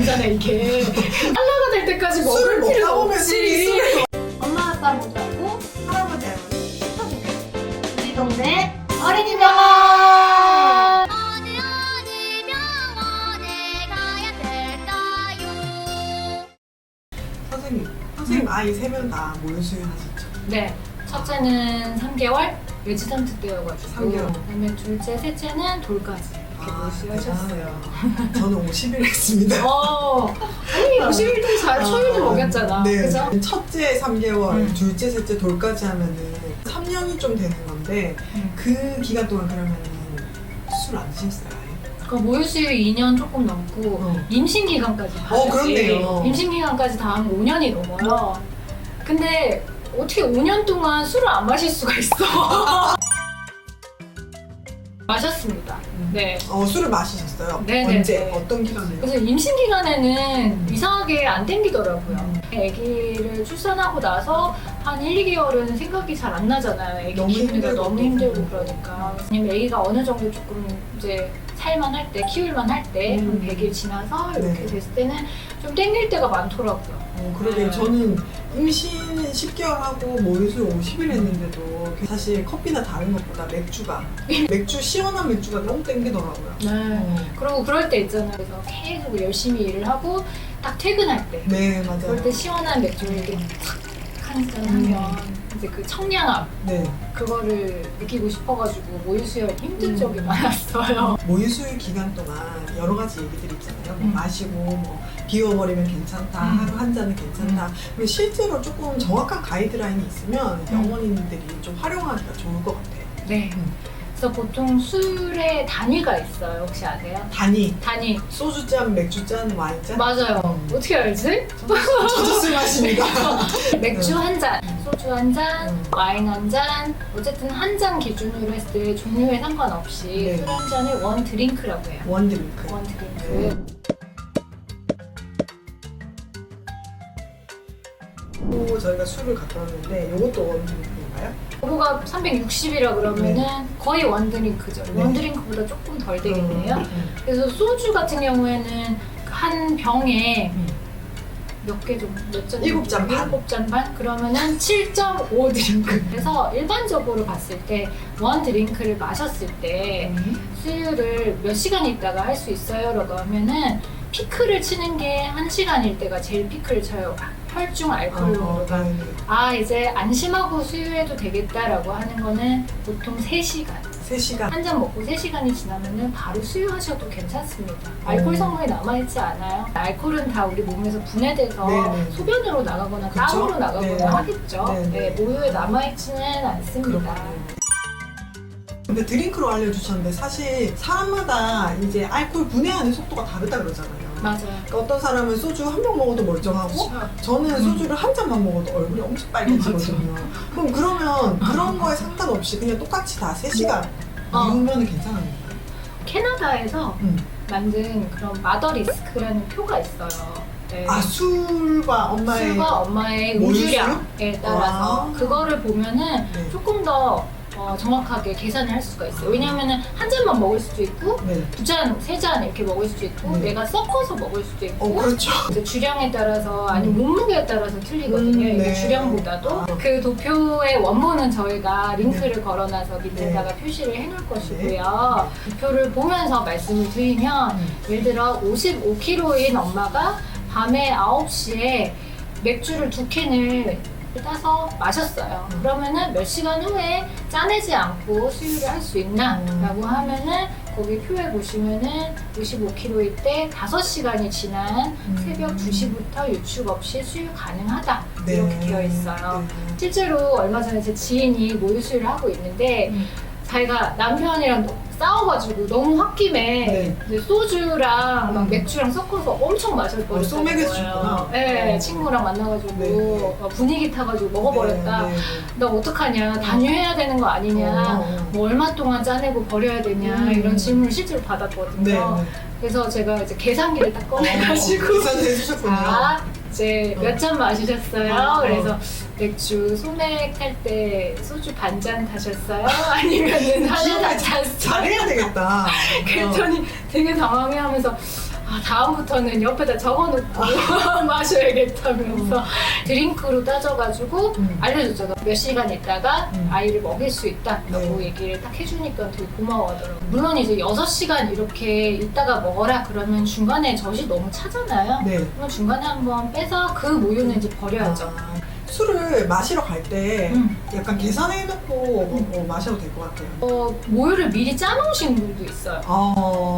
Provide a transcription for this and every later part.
아니잖아 이게. 탈라가 될 때까지 먹을 필요가 없지. 엄마 아빠 모자고 할아버지 할머니 스터디 우리 동네 어린이병원. 어느 병원에 가야 될까요? 선생님 아이 3명 다 모유 수유하셨죠? 네. 첫째는 3개월 외지상트 때여가지고 3개월. 그다음에 둘째, 셋째는 돌까지 이렇게 모시하셨어요. 저는 50일 했습니다. 아니 50일도 잘 초유도 먹였잖아. 네. 그죠? 첫째 3개월, 둘째, 셋째 돌까지 하면은 3년이 좀 되는 건데 그 기간 동안 그러면은 술 안 드셨어요? 아예? 그 모유수유 2년 조금 넘고 임신 기간까지 다 그렇네요. 임신 기간까지 다 하면 5년이 넘어요. 근데 어떻게 5년 동안 술을 안 마실 수가 있어? 마셨습니다. 네. 술을 마시셨어요? 네네네. 언제? 어떤 기간에요? 그래서 임신 기간에는 이상하게 안 땡기더라고요. 아기를 출산하고 나서 한 1, 2개월은 생각이 잘 안 나잖아요. 아기 너무 키우기가 힘들고 너무 또. 힘들고 그러니까. 왜냐면 아기가 어느 정도 조금 이제 살만 할 때, 키울만 할 때, 한 100일 지나서 이렇게 네. 됐을 때는 좀 땡길 때가 많더라고요. 그러게요. 네. 저는 임신 10개월 하고 모유수유 50일 했는데도 사실 커피나 다른 것보다 맥주 시원한 맥주가 너무 땡기더라고요. 네. 그리고 그럴 때 있잖아요. 그래서 계속 열심히 일을 하고 딱 퇴근할 때. 네, 맞아요. 그럴 때 시원한 맥주를 이렇게 탁 한잔 하면 이제 그 청량함 네. 그거를 느끼고 싶어가지고 모유수유할 때 힘든 적이 많았어요. 모유수유 기간 동안 여러 가지 얘기들이 있잖아요. 뭐 마시고 뭐 비워버리면 괜찮다, 하루 한 잔은 괜찮다. 그리고 실제로 조금 정확한 가이드라인이 있으면 어머님들이 좀 활용하기가 좋을 것 같아요. 네. 그래서 보통 술의 단위가 있어요. 혹시 아세요? 단위, 단위. 소주잔, 맥주잔, 와인잔? 맞아요. 어떻게 알지? 저도 술 마십니다. 맥주 한 잔, 소주 한 잔, 와인 한 잔, 어쨌든 한 잔 기준으로 했을 때 종류에 상관없이 네. 술 한 잔을 원 드링크라고 해요. 원드링크. 원 드링크. 또 저희가 술을 갖다 놨는데 이것도 원드링크인가요? 그거가 360이라 그러면은 거의 원 드링크죠. 네. 원 드링크보다 조금 덜 되겠네요. 그래서 소주 같은 경우에는 한 병에 몇 개 정도? 몇 잔? 7잔 반. 7잔 반? 그러면은 7.5 드링크. 그래서 일반적으로 봤을 때 원 드링크를 마셨을 때 수유를 몇 시간 있다가 할 수 있어요? 라고 하면은 피크를 치는 게 1시간일 때가 제일 피크를 쳐요. 혈중 알코올 농도가. 아, 이제 안심하고 수유해도 되겠다라고 하는 거는 보통 3시간. 3시간. 한 잔 먹고 3시간이 지나면은 바로 수유하셔도 괜찮습니다. 알코올 성분이 남아있지 않아요. 알코올은 다 우리 몸에서 분해돼서 네네. 소변으로 나가거나 그쵸? 땀으로 나가거나 네. 하겠죠. 네네. 네, 모유에 남아있지는 않습니다. 그렇군요. 근데 드링크로 알려주셨는데 사실 사람마다 이제 알코올 분해하는 속도가 다르다 그러잖아요. 맞아요. 그러니까 어떤 사람은 소주 한 병 먹어도 멀쩡하고 그렇죠. 저는 소주를 한 잔만 먹어도 얼굴이 엄청 빨개지거든요. 그러면 그런 거에 상관없이 그냥 똑같이 다 3시간 이후면 괜찮은가요? 캐나다에서 만든 그런 마더 리스크라는 표가 있어요. 네. 술과 엄마의 술과 엄마의 모유수유? 음주량에 따라서 그거를 보면은 네. 조금 더 정확하게 계산을 할 수가 있어요. 왜냐면은 한 잔만 먹을 수도 있고 네. 2잔, 3잔 이렇게 먹을 수도 있고 네. 내가 섞어서 먹을 수도 있고 그렇죠. 이제 주량에 따라서 아니면 몸무게에 따라서 틀리거든요. 이게 네. 주량보다도 그 도표의 원본은 저희가 링크를 걸어놔서 밑에다가 표시를 해놓을 것이고요. 도표를 보면서 말씀을 드리면 예를 들어 55kg인 엄마가 밤에 9시에 맥주를 2캔을 따서 마셨어요. 그러면은 몇 시간 후에 짜내지 않고 수유를 할 수 있나? 라고 하면은 거기 표에 보시면은 55kg일 때 5시간이 지난 새벽 2시부터 유축 없이 수유 가능하다. 이렇게 되어 있어요. 실제로 얼마 전에 제 지인이 모유 수유를 하고 있는데 자기가 남편이랑 싸워가지고 너무 홧김에 이제 소주랑 막 맥주랑 섞어서 엄청 마실 뻔했다는 소맥해주셨구나. 거예요. 네, 친구랑 만나가지고 분위기 타가지고 먹어버렸다. 나 어떡하냐, 단유해야 되는 거 아니냐, 뭐 얼마 동안 짜내고 버려야 되냐 이런 질문을 실제로 받았거든요. 그래서 제가 이제 계산기를 딱 꺼내가지고 계산을 해주셨군요. 이제 몇 잔 마시셨어요? 그래서 맥주 소맥 할 때 소주 반잔 타셨어요? 아니면은 하나 다 찼어요? 잘해야 되겠다. 그랬더니 되게 당황해하면서 다음부터는 옆에다 적어놓고 마셔야겠다면서 드링크로 따져가지고 알려줬죠. 몇 시간 있다가 아이를 먹일 수 있다라고 네. 얘기를 딱 해주니까 되게 고마워하더라고요. 물론 이제 6시간 이렇게 있다가 먹어라 그러면 중간에 젖이 너무 차잖아요. 네. 그러면 중간에 한번 빼서 그 모유는 이제 버려야죠. 술을 마시러 갈 때 음. 약간 계산해놓고 마셔도 될 것 같아요. 모유를 미리 짜놓으신 분도 있어요.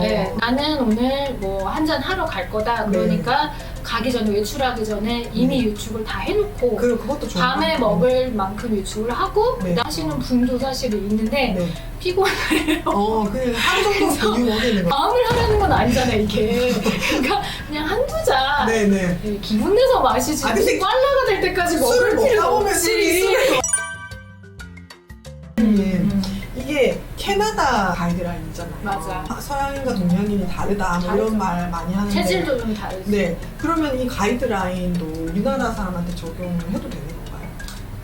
네, 나는 오늘 뭐 한 잔 하러 갈 거다. 그러니까 가기 전에 외출하기 전에 이미 유축을 다 해놓고 그것도 좋은 밤에 것 같아요. 먹을 만큼 유축을 하고 네. 하시는 분도 사실 있는데 네. 피곤해요. 그냥 하루 정도 보유 먹이는 거. 마음을 하라는 건 아니잖아 이게. 그러니까 그냥 한두 잔 네네. 네, 기분 내서 마시지. 근데 꽐라가 될 때까지 먹을 술을 먹다 필요 보면 없지. 술이 이게 캐나다 가이드라인이잖아요. 맞아. 서양인과 동양인이 다르다 뭐 다르죠. 이런 말 많이 하는데 체질도 좀 다르지. 네. 그러면 이 가이드라인도 우리나라 사람한테 적용을 해도 되는 건가요?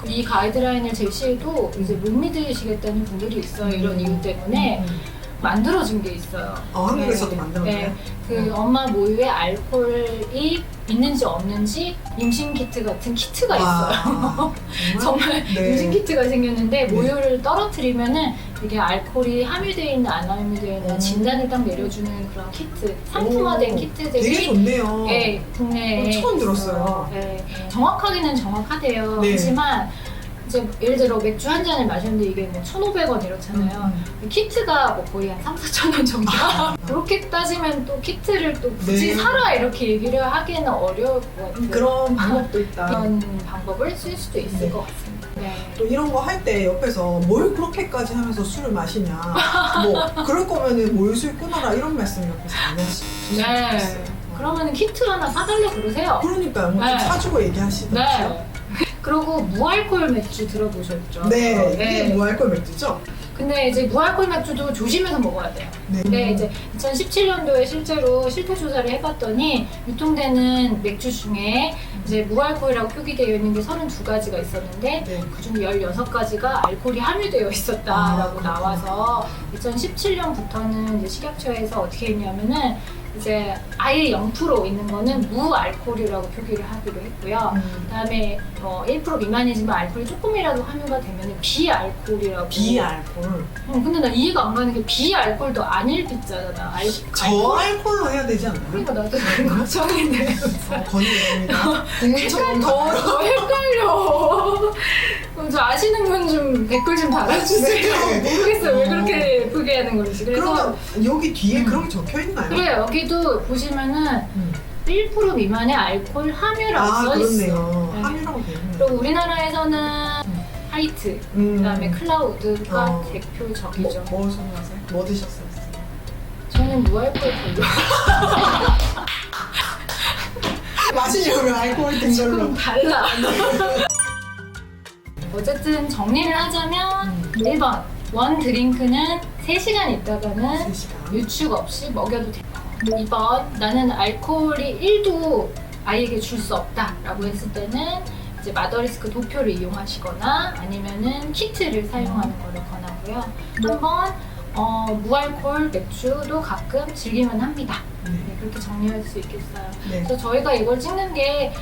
이 가이드라인을 제시해도 이제 못 믿으시겠다는 분들이 있어요. 이런 이유 때문에 만들어진 게 있어요. 한국에서도 만들어져요? 네. 그 엄마 모유에 알코올이 있는지 없는지 임신 키트 같은 키트가 있어요. 정말 네. 임신 키트가 생겼는데 네. 모유를 떨어뜨리면은 이게 알코올이 함유되어 있는 안 함유되어 있는 진단을 딱 내려주는 그런 키트, 상품화된 키트들이 되게 좋네요. 네, 국내에 처음 들었어요. 네. 정확하기는 정확하대요. 네. 하지만 이제 예를 들어 맥주 한 잔을 마셨는데 이게 뭐 1,500원 이렇잖아요. 키트가 뭐 거의 한 3,000~4,000원 정도. 그렇게 따지면 또 키트를 또 굳이 네. 사라 이렇게 얘기를 하기에는 어려울 것 같아요. 그런 방법도 있다. 이런 방법을 쓸 수도 있을 것 같습니다. 네. 또 이런 거 할 때 옆에서 뭘 그렇게까지 하면서 술을 마시냐 뭐 그럴 거면은 모유수유 끊어라 이런 말씀 옆에서 안 하시죠. 네. 그러면 키트 하나 사달라 그러세요. 그러니까요. 뭐 네. 사주고 얘기하시죠. 네. 그리고 무알콜 맥주 들어보셨죠? 네, 네. 이게 무알콜 맥주죠? 근데 이제 무알콜 맥주도 조심해서 먹어야 돼요. 네. 근데 이제 2017년도에 실제로 실태 조사를 해봤더니 유통되는 맥주 중에 이제 무알콜이라고 표기되어 있는 게 32가지가 있었는데 네. 그중 16가지가 알코올이 함유되어 있었다라고 그렇구나. 나와서 2017년부터는 이제 식약처에서 어떻게 했냐면은 이제 아예 0% 있는 거는 무알코올이라고 표기를 하기로 했고요. 그다음에 1% 미만이지만 알코올이 조금이라도 함유가 되면 비알코올이라고. 비알콜. 근데 나 이해가 안 가는 게 비알코올도 아닐 비자잖아. 저알콜로 해야 되지 않나요? 그러니까 나도 그런 걱정인데. 건의됩니다. 약간 더 헷갈려. 저 아시는 분 좀 댓글 좀 달아주세요. 모르겠어요. 왜 그렇게 예쁘게 하는 건지. 그래서 그러면 여기 뒤에 그런 게 적혀 있나요? 그래 여기도 보시면은 1% 미만의 알코올 함유라고 써 있어. 그렇네요. 네. 함유라고 되어 있네요. 그리고 우리나라에서는 하이트, 그다음에 클라우드가 대표적이죠. 뭐 선호하세요? 뭐 드셨어요? 저는 무알콜 별로. 마시려면 알코올 든 걸로. 조금 달라. 어쨌든 정리를 하자면 1번 원 드링크는 3시간 있다가는 3시간. 유축 없이 먹여도 된다. 2번 나는 알코올이 1도 아이에게 줄 수 없다라고 했을 때는 이제 마더리스크 도표를 이용하시거나 아니면은 키트를 사용하는 것을 권하고요. 3번 무알콜 맥주도 가끔 즐기면 합니다. 네, 그렇게 정리할 수 있겠어요. 네. 그래서 저희가 이걸 찍는 게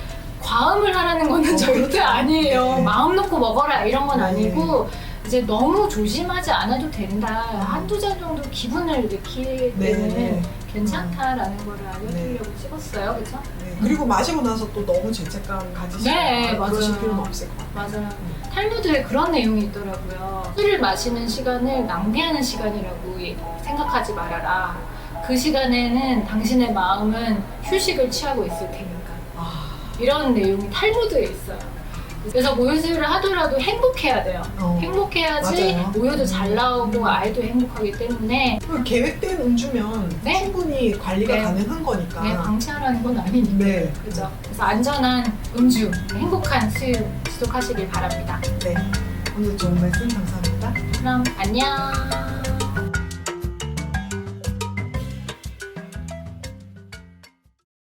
과음을 하라는 거는 절대 아니에요. 네. 마음 놓고 먹어라 이런 건 네. 아니고 이제 너무 조심하지 않아도 된다. 한두 잔 정도 기분을 느끼는 네. 괜찮다라는 거를 알려드리려고 찍었어요. 그렇죠? 네. 그리고 마시고 나서 또 너무 죄책감 가지시거나 네, 맞아요. 그러실 필요는 없을 것 같아요. 맞아요. 탈무드에 그런 내용이 있더라고요. 술을 마시는 시간을 낭비하는 시간이라고 생각하지 말아라. 그 시간에는 당신의 마음은 휴식을 취하고 있을 테니까. 이런 내용이 탈무드에 있어요. 그래서 모유수유를 하더라도 행복해야 돼요. 행복해야지 맞아요. 모유도 잘 나오고 아이도 행복하기 때문에 계획된 음주면 네. 충분히 관리가 네. 가능한 거니까. 네, 방치하라는 건 아니니까. 네. 그죠? 그래서 안전한 음주, 행복한 수유 지속하시길 바랍니다. 네. 오늘 좋은 말씀 감사합니다. 그럼 안녕.